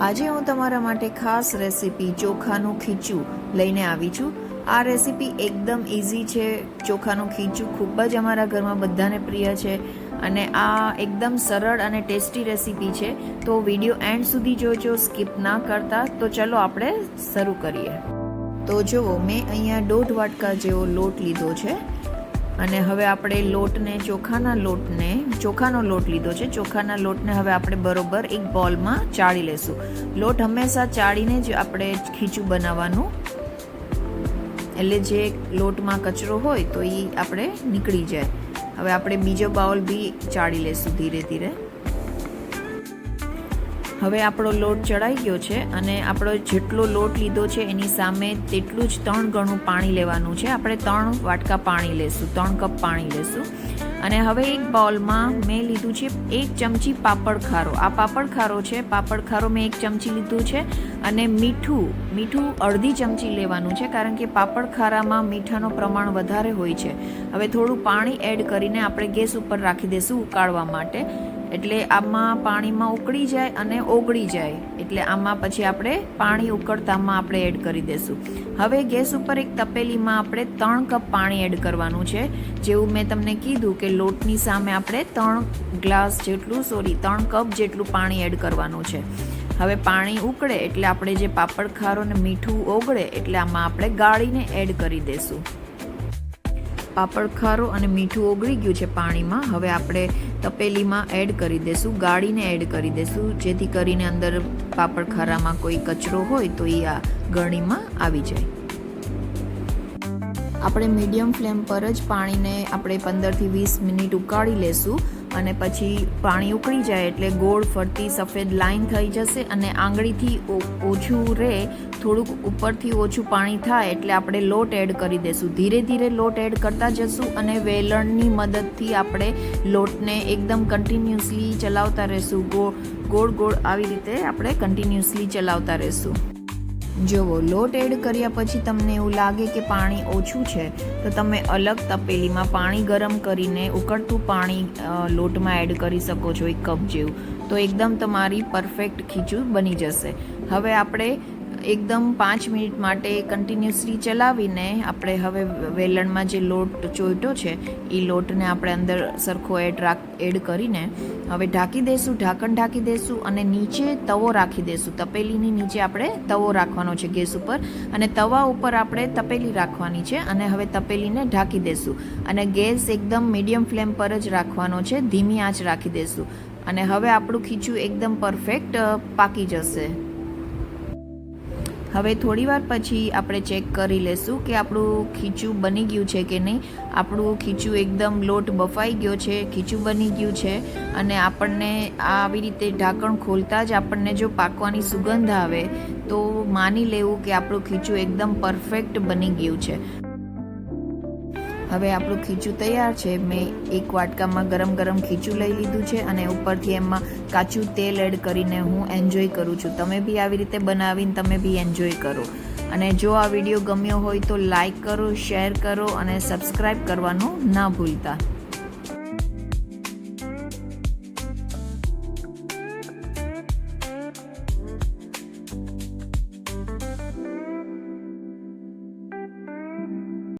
આજે હું તમારા માટે ખાસ રેસીપી ચોખાનું ખીચું લઈને આવી છું। આ રેસીપી એકદમ ઇઝી છે। ચોખાનું ખીચું ખૂબ જ અમારા ઘરમાં બધાને પ્રિય છે અને આ એકદમ સરળ અને ટેસ્ટી રેસીપી છે। તો વિડીયો એન્ડ સુધી જોજો, સ્કીપ ના કરતા। તો ચલો આપણે શરૂ કરીએ। તો જુઓ, મેં અહીંયા 1.5 વાટકા જેવો લોટ લીધો છે અને હવે આપણે ચોખાનો લોટ લીધો છે। ચોખાના લોટને હવે આપણે બરોબર એક બોલમાં ચાળી લેશું। લોટ હંમેશા ચાળીને જ આપણે ખીચું બનાવવાનું, એટલે જે લોટમાં કચરો હોય તો એ આપણે નીકળી જાય। હવે આપણે બીજો બાઉલ બી ચાળી લેશું ધીરે ધીરે। હવે આપણો લોટ ચડાઈ ગયો છે અને આપણો જેટલો લોટ લીધો છે એની સામે તેટલું જ 3 ગણું પાણી લેવાનું છે। આપણે 3 વાટકા પાણી લેશું, 3 કપ પાણી લેશું। અને હવે એક બાઉલમાં મેં લીધું છે 1 ચમચી પાપડ ખારો। આ પાપડ ખારો છે, પાપડ ખારો મેં 1 ચમચી લીધું છે। અને મીઠું અડધી ચમચી લેવાનું છે, કારણ કે પાપડ ખારામાં મીઠાનું પ્રમાણ વધારે હોય છે। હવે થોડું પાણી એડ કરીને આપણે ગેસ ઉપર રાખી દઈશું ઉકાળવા માટે, એટલે આમાં પાણીમાં ઉકળી જાય અને ઓગળી જાય, એટલે આમાં પછી આપણે પાણી ઉકળતામાં આપણે એડ કરી દઈશું। હવે ગેસ ઉપર એક તપેલીમાં આપણે 3 કપ પાણી એડ કરવાનું છે। જેવું મેં તમને કીધું કે લોટની સામે આપણે 3 કપ જેટલું પાણી એડ કરવાનું છે। હવે પાણી ઉકળે એટલે આપણે જે પાપડ ખારો ને મીઠું ઓગળે એટલે આમાં આપણે ગાળીને એડ કરી દઈશું। પાપડ ખારો અને મીઠું ઓગળી ગયું છે પાણીમાં। હવે આપણે તપેલીમાં એડ કરી દઈશું, ગાળીને એડ કરી દઈશું, જેથી કરીને અંદર પાપડ ખારામાં કોઈ કચરો હોય તો એ આ ગળણીમાં આવી જાય। આપણે મીડિયમ ફ્લેમ પર જ પાણીને આપણે 15 થી 20 મિનિટ ઉકાળી લેશું અને પછી પાણી ઉકળી જાય એટલે ગોળ ફરતી સફેદ લાઈન થઈ જશે અને આંગળીથી ઓછું રહે, થોડુંક ઉપરથી ઓછું પાણી થાય એટલે આપણે લોટ એડ કરી દઈશું। ધીરે ધીરે લોટ એડ કરતા જશું અને વેલણની મદદથી આપણે લોટને એકદમ કન્ટિન્યુઅસલી ચલાવતા રહેશું। ગોળ આવી રીતે આપણે કન્ટિન્યુઅસલી ચલાવતા રહેશું। જુઓ, લોટ એડ કર્યા પછી તમને એવું લાગે કે પાણી ઓછું છે તો તમે અલગ તપેલીમાં પાણી ગરમ કરીને ઉકળતું પાણી લોટમાં એડ કરી શકો છો, 1 કપ જેવું। તો એકદમ તમારી પરફેક્ટ ખીચું બની જશે। હવે આપણે એકદમ 5 મિનિટ માટે કન્ટિન્યુઅસલી ચલાવીને આપણે હવે વેલણમાં જે લોટ ચોંટ્યો છે એ લોટને આપણે અંદર સરખો એડ કરીને હવે ઢાંકી દઈશું, ઢાંકણ ઢાંકી દઈશું અને નીચે તવો રાખી દઈશું। તપેલીની નીચે આપણે તવો રાખવાનો છે ગેસ ઉપર અને તવા ઉપર આપણે તપેલી રાખવાની છે અને હવે તપેલીને ઢાંકી દઈશું અને ગેસ એકદમ મીડિયમ ફ્લેમ પર જ રાખવાનો છે, ધીમી આંચ રાખી દઈશું અને હવે આપણું ખીચું એકદમ પરફેક્ટ પાકી જશે। હવે થોડીવાર પછી આપણે ચેક કરી લેશું કે આપણું ખીચું બની ગયું છે કે નહીં। આપણું ખીચું એકદમ લોટ બફાઈ ગયો છે, ખીચું બની ગયું છે અને આપણને આવી રીતે ઢાંકણ ખોલતા જ આપણને જો પાકવાની સુગંધ આવે તો માની લેવું કે આપણું ખીચું એકદમ પરફેક્ટ બની ગયું છે। હવે આપણું ખીચું તૈયાર છે। મેં 1 વાટકામાં ગરમ ખીચું લઈ લીધું છે અને ઉપરથી એમાં કાચું તેલ એડ કરીને હું એન્જોય કરું છું। તમે બી આવી રીતે બનાવીને તમે બી એન્જોય કરો અને જો આ વિડીયો ગમ્યો હોય તો લાઈક કરો, શેર કરો અને સબસ્ક્રાઈબ કરવાનું ના ભૂલતા।